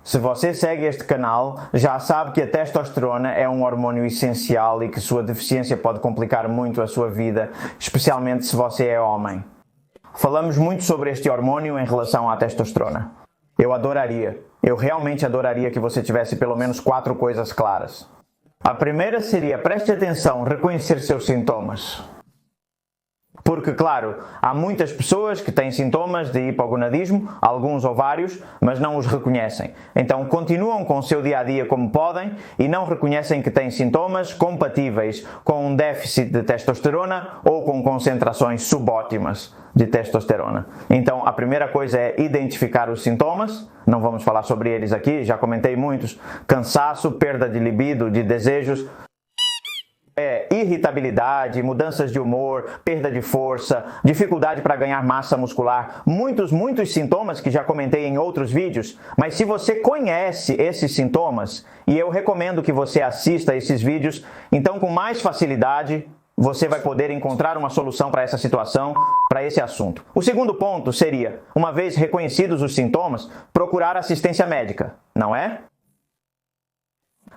Se você segue este canal, já sabe que a testosterona é um hormônio essencial e que sua deficiência pode complicar muito a sua vida, especialmente se você é homem. Falamos muito sobre este hormônio em relação à testosterona. Eu realmente adoraria que você tivesse pelo menos 4 coisas claras. A primeira seria, preste atenção, reconhecer seus sintomas. Porque, claro, há muitas pessoas que têm sintomas de hipogonadismo, alguns ou vários, mas não os reconhecem. Então, continuam com o seu dia-a-dia como podem e não reconhecem que têm sintomas compatíveis com um déficit de testosterona ou com concentrações subótimas de testosterona. Então, a primeira coisa é identificar os sintomas. Não vamos falar sobre eles aqui, já comentei muitos. Cansaço, perda de libido, de desejos, irritabilidade, mudanças de humor, perda de força, dificuldade para ganhar massa muscular, muitos sintomas que já comentei em outros vídeos, mas se você conhece esses sintomas, e eu recomendo que você assista esses vídeos, então com mais facilidade você vai poder encontrar uma solução para essa situação, para esse assunto. O segundo ponto seria, uma vez reconhecidos os sintomas, procurar assistência médica, não é?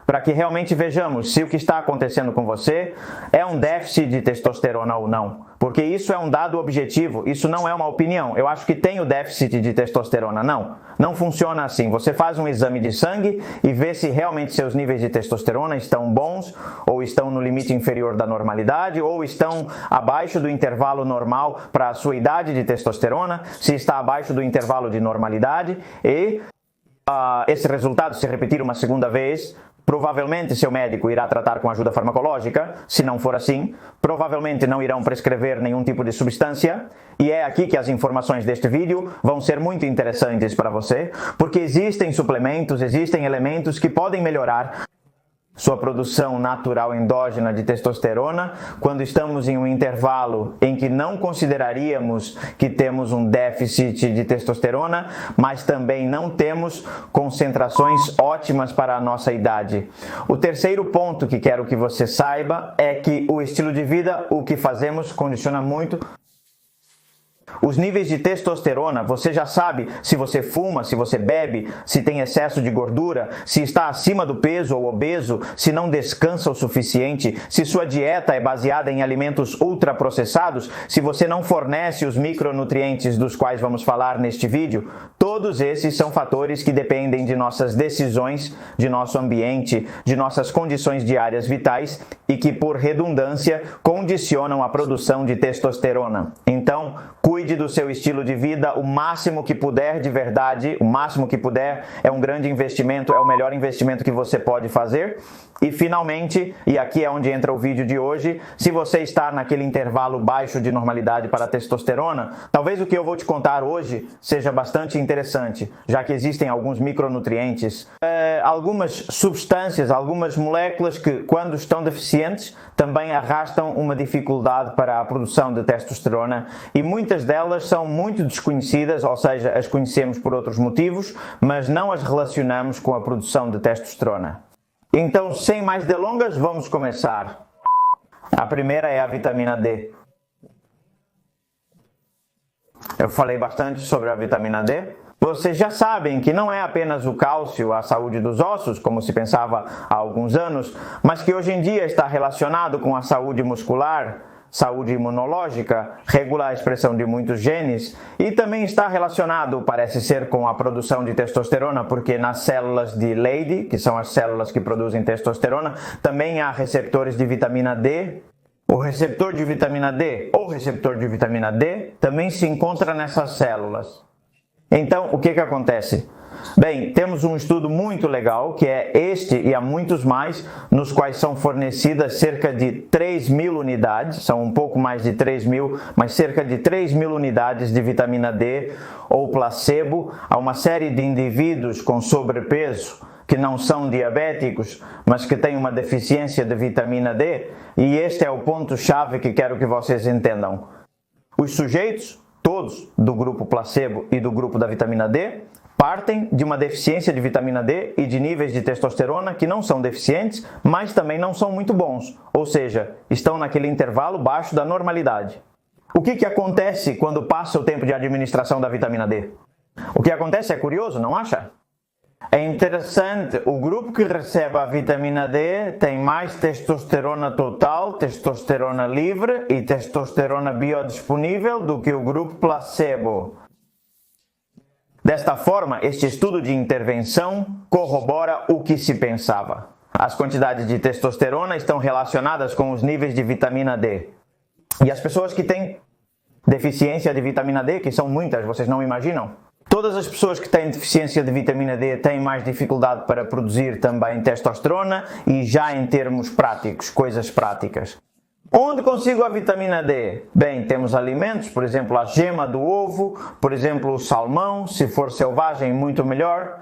Para que realmente vejamos se o que está acontecendo com você é um déficit de testosterona ou não. Porque isso é um dado objetivo, isso não é uma opinião. Eu acho que tem o déficit de testosterona. Não funciona assim. Você faz um exame de sangue e vê se realmente seus níveis de testosterona estão bons, ou estão no limite inferior da normalidade, ou estão abaixo do intervalo normal para a sua idade de testosterona, se está abaixo do intervalo de normalidade, e esse resultado se repetir uma segunda vez, provavelmente seu médico irá tratar com ajuda farmacológica. Se não for assim, provavelmente não irão prescrever nenhum tipo de substância. E é aqui que as informações deste vídeo vão ser muito interessantes para você, porque existem suplementos, existem elementos que podem melhorar sua produção natural endógena de testosterona quando estamos em um intervalo em que não consideraríamos que temos um déficit de testosterona, mas também não temos concentrações ótimas para a nossa idade. O terceiro ponto que quero que você saiba é que o estilo de vida, o que fazemos, condiciona muito os níveis de testosterona. Você já sabe se você fuma, se você bebe, se tem excesso de gordura, se está acima do peso ou obeso, se não descansa o suficiente, se sua dieta é baseada em alimentos ultraprocessados, se você não fornece os micronutrientes dos quais vamos falar neste vídeo. Todos esses são fatores que dependem de nossas decisões, de nosso ambiente, de nossas condições diárias vitais e que, por redundância, condicionam a produção de testosterona. Então, cuide do seu estilo de vida o máximo que puder, de verdade, o máximo que puder. É um grande investimento, é o melhor investimento que você pode fazer. E finalmente, e aqui é onde entra o vídeo de hoje, se você está naquele intervalo baixo de normalidade para a testosterona, talvez o que eu vou te contar hoje seja bastante interessante, já que existem alguns micronutrientes, algumas substâncias, algumas moléculas que, quando estão deficientes, também arrastam uma dificuldade para a produção de testosterona, e muitas delas são muito desconhecidas, ou seja, as conhecemos por outros motivos, mas não as relacionamos com a produção de testosterona. Então, sem mais delongas, vamos começar. A primeira é a vitamina D. Eu falei bastante sobre a vitamina D. Vocês já sabem que não é apenas o cálcio à saúde dos ossos, como se pensava há alguns anos, mas que hoje em dia está relacionado com a saúde muscular, saúde imunológica, regula a expressão de muitos genes e também está relacionado, parece ser, com a produção de testosterona, porque nas células de Leydig, que são as células que produzem testosterona, também há receptores de vitamina D. O receptor de vitamina D ou receptor de vitamina D também se encontra nessas células. Então, o que acontece? Bem, temos um estudo muito legal, que é este e há muitos mais, nos quais são fornecidas cerca de 3.000 unidades, são um pouco mais de 3.000, mas cerca de 3.000 unidades de vitamina D ou placebo a uma série de indivíduos com sobrepeso, que não são diabéticos, mas que têm uma deficiência de vitamina D, e este é o ponto-chave que quero que vocês entendam. Os sujeitos, todos do grupo placebo e do grupo da vitamina D, partem de uma deficiência de vitamina D e de níveis de testosterona que não são deficientes, mas também não são muito bons, ou seja, estão naquele intervalo baixo da normalidade. O que acontece quando passa o tempo de administração da vitamina D? O que acontece é curioso, não acha? É interessante, o grupo que recebe a vitamina D tem mais testosterona total, testosterona livre e testosterona biodisponível do que o grupo placebo. Desta forma, este estudo de intervenção corrobora o que se pensava. As quantidades de testosterona estão relacionadas com os níveis de vitamina D. E as pessoas que têm deficiência de vitamina D, que são muitas, vocês não imaginam? Todas as pessoas que têm deficiência de vitamina D têm mais dificuldade para produzir também testosterona e já em termos práticos, coisas práticas. Onde consigo a vitamina D? Bem, temos alimentos, por exemplo, a gema do ovo, por exemplo, o salmão, se for selvagem, muito melhor.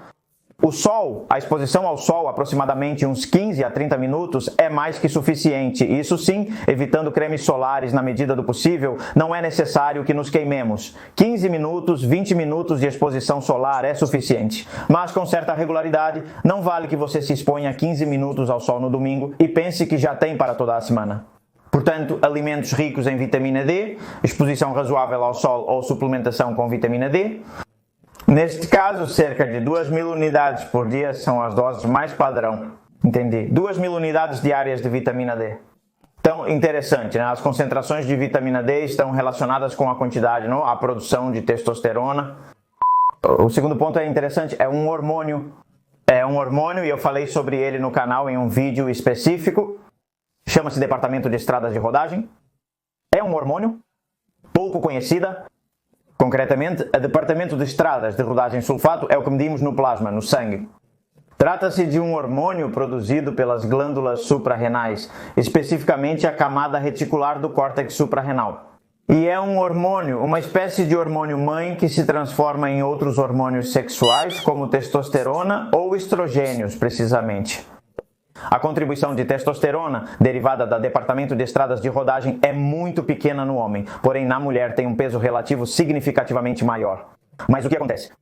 O sol, a exposição ao sol, aproximadamente uns 15 a 30 minutos, é mais que suficiente. Isso sim, evitando cremes solares na medida do possível, não é necessário que nos queimemos. 15 minutos, 20 minutos de exposição solar é suficiente. Mas com certa regularidade, não vale que você se exponha 15 minutos ao sol no domingo e pense que já tem para toda a semana. Portanto, alimentos ricos em vitamina D, exposição razoável ao sol ou suplementação com vitamina D. Neste caso, cerca de 2.000 unidades por dia são as doses mais padrão. Entendi. 2.000 unidades diárias de vitamina D. Então, interessante, né? As concentrações de vitamina D estão relacionadas com a quantidade, não? A produção de testosterona. O segundo ponto é interessante, é um hormônio. É um hormônio e eu falei sobre ele no canal em um vídeo específico. Chama-se Departamento de Estradas de Rodagem. É um hormônio pouco conhecida. Concretamente, o Departamento de Estradas de Rodagem Sulfato é o que medimos no plasma, no sangue. Trata-se de um hormônio produzido pelas glândulas suprarrenais, especificamente a camada reticular do córtex suprarrenal. E é um hormônio, uma espécie de hormônio-mãe que se transforma em outros hormônios sexuais, como testosterona ou estrogênios, precisamente. A contribuição de testosterona, derivada do Departamento de Estradas de Rodagem, é muito pequena no homem, porém na mulher tem um peso relativo significativamente maior. Mas o que acontece?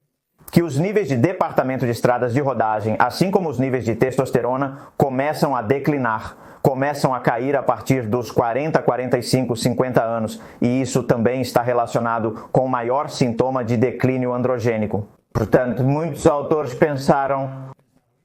Que os níveis de Departamento de Estradas de Rodagem, assim como os níveis de testosterona, começam a declinar, começam a cair a partir dos 40, 45, 50 anos, e isso também está relacionado com o maior sintoma de declínio androgênico. Portanto, muitos autores pensaram: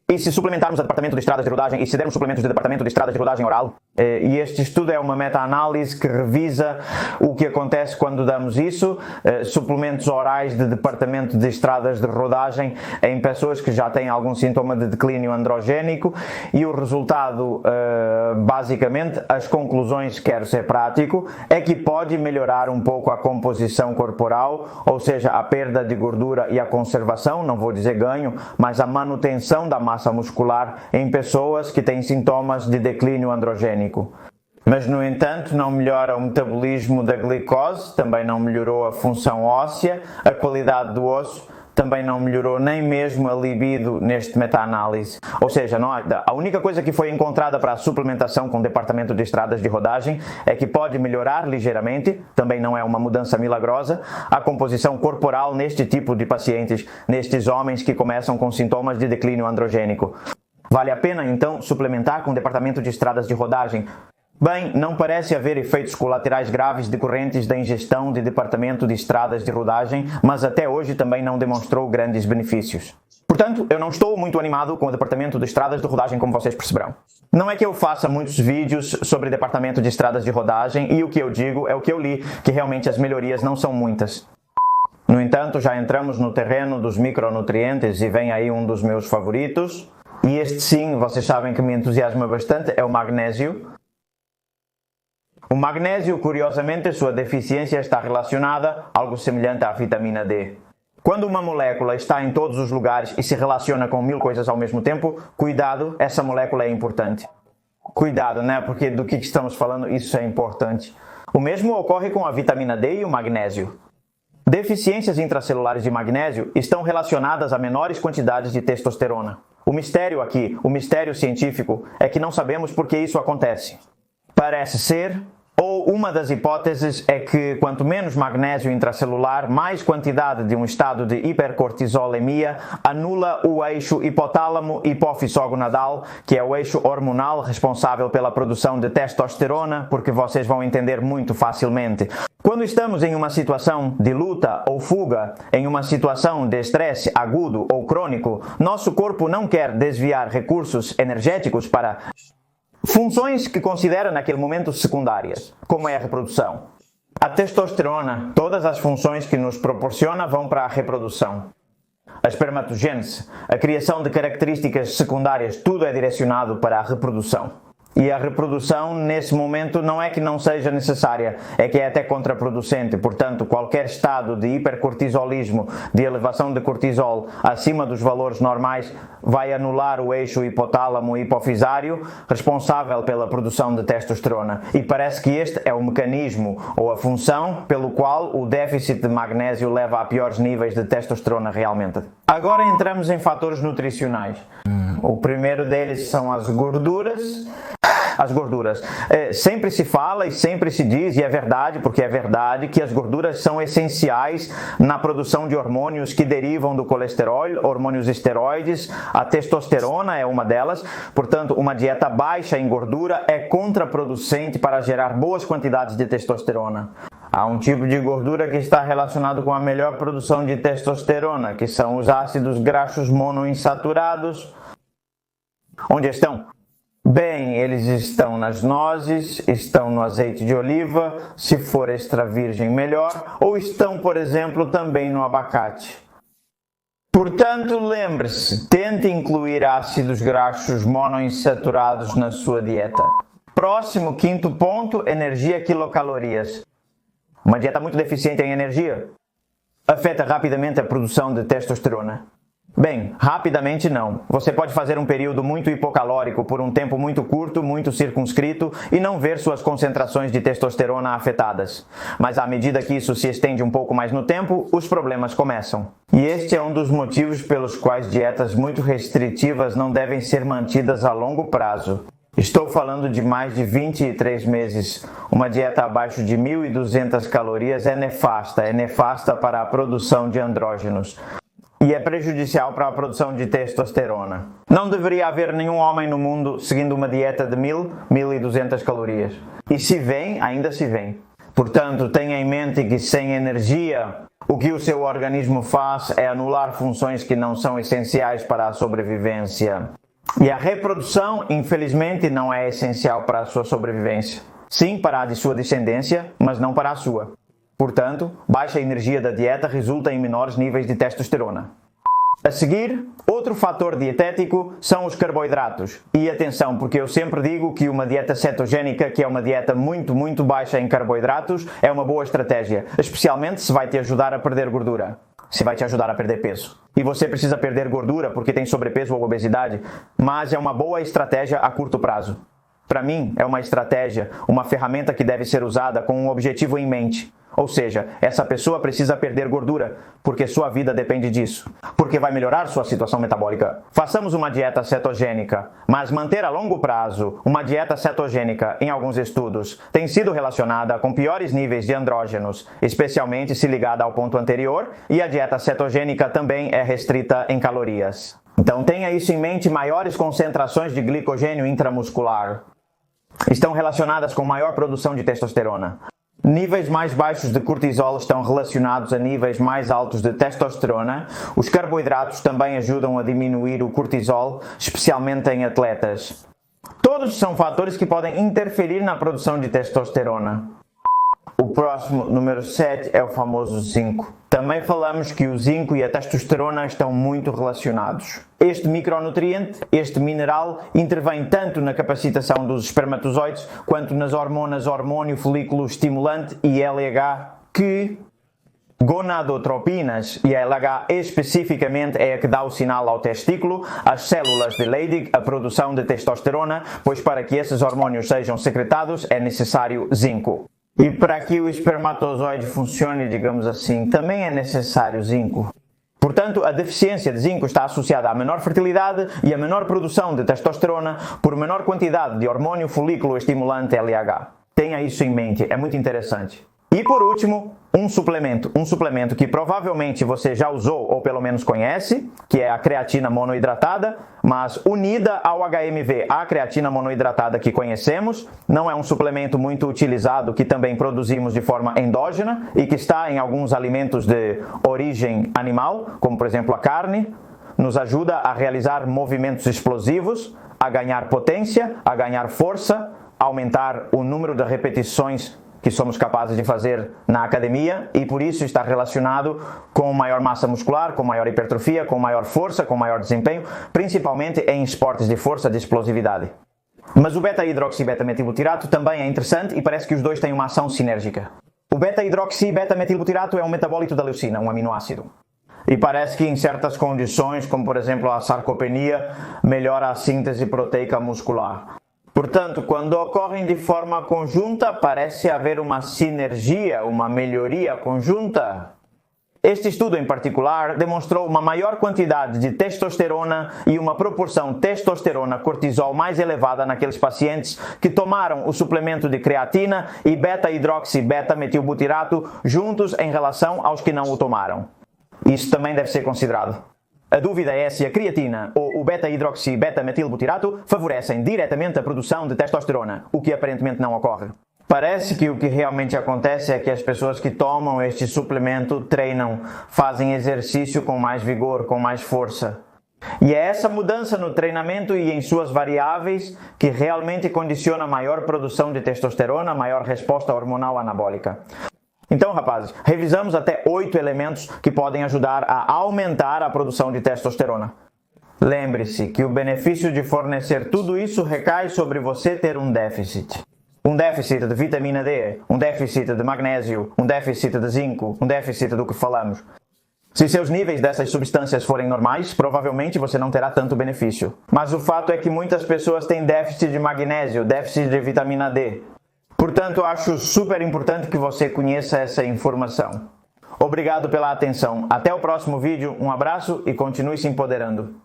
e se suplementarmos o Departamento de Estradas de Rodagem e se dermos suplementos do Departamento de Estradas de Rodagem oral? E este estudo é uma meta-análise que revisa o que acontece quando damos isso, suplementos orais de Departamento de Estradas de Rodagem em pessoas que já têm algum sintoma de declínio androgénico, e o resultado, basicamente, as conclusões, quer ser prático, é que pode melhorar um pouco a composição corporal, ou seja, a perda de gordura e a conservação, não vou dizer ganho, mas a manutenção da massa muscular em pessoas que têm sintomas de declínio androgênico. Mas, no entanto, não melhora o metabolismo da glicose, também não melhorou a função óssea, a qualidade do osso, também não melhorou nem mesmo a libido neste meta-análise. Ou seja, a única coisa que foi encontrada para a suplementação com o Departamento de Estradas de Rodagem é que pode melhorar ligeiramente, também não é uma mudança milagrosa, a composição corporal neste tipo de pacientes, nestes homens que começam com sintomas de declínio androgênico. Vale a pena, então, suplementar com o Departamento de Estradas de Rodagem? Bem, não parece haver efeitos colaterais graves decorrentes da ingestão de Departamento de Estradas de Rodagem, mas até hoje também não demonstrou grandes benefícios. Portanto, eu não estou muito animado com o Departamento de Estradas de Rodagem, como vocês perceberão. Não é que eu faça muitos vídeos sobre Departamento de Estradas de Rodagem, e o que eu digo é o que eu li, que realmente as melhorias não são muitas. No entanto, já entramos no terreno dos micronutrientes e vem aí um dos meus favoritos. E este sim, vocês sabem que me entusiasma bastante, é o magnésio. O magnésio, curiosamente, a sua deficiência está relacionada a algo semelhante à vitamina D. Quando uma molécula está em todos os lugares e se relaciona com 1000 coisas ao mesmo tempo, cuidado, essa molécula é importante. Cuidado, né? Porque do que estamos falando, isso é importante. O mesmo ocorre com a vitamina D e o magnésio. Deficiências intracelulares de magnésio estão relacionadas a menores quantidades de testosterona. O mistério aqui, o mistério científico, é que não sabemos por que isso acontece. Parece ser ou Ou uma das hipóteses é que quanto menos magnésio intracelular, mais quantidade de um estado de hipercortisolemia anula o eixo hipotálamo-hipófiso-gonadal, que é o eixo hormonal responsável pela produção de testosterona, porque vocês vão entender muito facilmente. Quando estamos em uma situação de luta ou fuga, em uma situação de estresse agudo ou crônico, nosso corpo não quer desviar recursos energéticos para funções que considera naquele momento secundárias, como é a reprodução. A testosterona, todas as funções que nos proporciona vão para a reprodução. A espermatogênese, a criação de características secundárias, tudo é direcionado para a reprodução. E a reprodução, nesse momento, não é que não seja necessária, é que é até contraproducente. Portanto, qualquer estado de hipercortisolismo, de elevação de cortisol acima dos valores normais, vai anular o eixo hipotálamo-hipofisário responsável pela produção de testosterona. E parece que este é o mecanismo ou a função pelo qual o déficit de magnésio leva a piores níveis de testosterona realmente. Agora entramos em fatores nutricionais. O primeiro deles são as gorduras. As gorduras. Sempre se fala e sempre se diz, e é verdade, porque é verdade, que as gorduras são essenciais na produção de hormônios que derivam do colesterol, hormônios esteroides, a testosterona é uma delas. Portanto, uma dieta baixa em gordura é contraproducente para gerar boas quantidades de testosterona. Há um tipo de gordura que está relacionado com a melhor produção de testosterona, que são os ácidos graxos monoinsaturados. Onde estão? Bem, eles estão nas nozes, estão no azeite de oliva, se for extra virgem melhor, ou estão, por exemplo, também no abacate. Portanto, lembre-se, tente incluir ácidos graxos monoinsaturados na sua dieta. Próximo, quinto ponto, energia quilocalorias. Uma dieta muito deficiente em energia afeta rapidamente a produção de testosterona. Bem, rapidamente não. Você pode fazer um período muito hipocalórico por um tempo muito curto, muito circunscrito e não ver suas concentrações de testosterona afetadas. Mas à medida que isso se estende um pouco mais no tempo, os problemas começam. E este é um dos motivos pelos quais dietas muito restritivas não devem ser mantidas a longo prazo. Estou falando de mais de 23 meses. Uma dieta abaixo de 1.200 calorias é nefasta para a produção de andrógenos. E é prejudicial para a produção de testosterona. Não deveria haver nenhum homem no mundo seguindo uma dieta de 1.200 calorias. E se vem, ainda se vem. Portanto, tenha em mente que sem energia, o que o seu organismo faz é anular funções que não são essenciais para a sobrevivência. E a reprodução, infelizmente, não é essencial para a sua sobrevivência. Sim, para a de sua descendência, mas não para a sua. Portanto, baixa energia da dieta resulta em menores níveis de testosterona. A seguir, outro fator dietético são os carboidratos. E atenção, porque eu sempre digo que uma dieta cetogénica, que é uma dieta muito baixa em carboidratos, é uma boa estratégia, especialmente se vai te ajudar a perder gordura, se vai te ajudar a perder peso. E você precisa perder gordura porque tem sobrepeso ou obesidade, mas é uma boa estratégia a curto prazo. Para mim, é uma estratégia, uma ferramenta que deve ser usada com um objetivo em mente. Ou seja, essa pessoa precisa perder gordura, porque sua vida depende disso, porque vai melhorar sua situação metabólica. Façamos uma dieta cetogênica, mas manter a longo prazo uma dieta cetogênica, em alguns estudos, tem sido relacionada com piores níveis de andrógenos, especialmente se ligada ao ponto anterior, e a dieta cetogênica também é restrita em calorias. Então tenha isso em mente, maiores concentrações de glicogênio intramuscular estão relacionadas com maior produção de testosterona. Níveis mais baixos de cortisol estão relacionados a níveis mais altos de testosterona. Os carboidratos também ajudam a diminuir o cortisol, especialmente em atletas. Todos são fatores que podem interferir na produção de testosterona. O próximo, número 7, é o famoso zinco. Também falamos que o zinco e a testosterona estão muito relacionados. Este micronutriente, este mineral, intervém tanto na capacitação dos espermatozoides quanto nas hormonas hormônio folículo estimulante e LH, que gonadotropinas, e a LH especificamente é a que dá o sinal ao testículo, às células de Leydig, a produção de testosterona, pois para que esses hormônios sejam secretados é necessário zinco. E para que o espermatozoide funcione, digamos assim, também é necessário zinco. Portanto, a deficiência de zinco está associada à menor fertilidade e à menor produção de testosterona por menor quantidade de hormônio folículo estimulante LH. Tenha isso em mente, é muito interessante. E por último, um suplemento que provavelmente você já usou ou pelo menos conhece, que é a creatina monoidratada, mas unida ao HMV, a creatina monoidratada que conhecemos, não é um suplemento muito utilizado que também produzimos de forma endógena e que está em alguns alimentos de origem animal, como por exemplo a carne, nos ajuda a realizar movimentos explosivos, a ganhar potência, a ganhar força, aumentar o número de repetições que somos capazes de fazer na academia e por isso está relacionado com maior massa muscular, com maior hipertrofia, com maior força, com maior desempenho, principalmente em esportes de força, de explosividade. Mas o beta-hidroxibetametilbutirato também é interessante e parece que os dois têm uma ação sinérgica. O beta-hidroxibetametilbutirato é um metabólito da leucina, um aminoácido. E parece que em certas condições, como por exemplo a sarcopenia, melhora a síntese proteica muscular. Portanto, quando ocorrem de forma conjunta, parece haver uma sinergia, uma melhoria conjunta. Este estudo em particular demonstrou uma maior quantidade de testosterona e uma proporção testosterona-cortisol mais elevada naqueles pacientes que tomaram o suplemento de creatina e beta-hidroxibetametilbutirato juntos em relação aos que não o tomaram. Isso também deve ser considerado. A dúvida é se a creatina ou o beta-hidroxibetametilbutirato favorecem diretamente a produção de testosterona, o que aparentemente não ocorre. Parece que o que realmente acontece é que as pessoas que tomam este suplemento treinam, fazem exercício com mais vigor, com mais força. E é essa mudança no treinamento e em suas variáveis que realmente condiciona maior produção de testosterona, maior resposta hormonal anabólica. Então, rapazes, revisamos até 8 elementos que podem ajudar a aumentar a produção de testosterona. Lembre-se que o benefício de fornecer tudo isso recai sobre você ter um déficit. Um déficit de vitamina D, um déficit de magnésio, um déficit de zinco, um déficit do que falamos. Se seus níveis dessas substâncias forem normais, provavelmente você não terá tanto benefício. Mas o fato é que muitas pessoas têm déficit de magnésio, déficit de vitamina D. Portanto, acho super importante que você conheça essa informação. Obrigado pela atenção. Até o próximo vídeo, um abraço e continue se empoderando.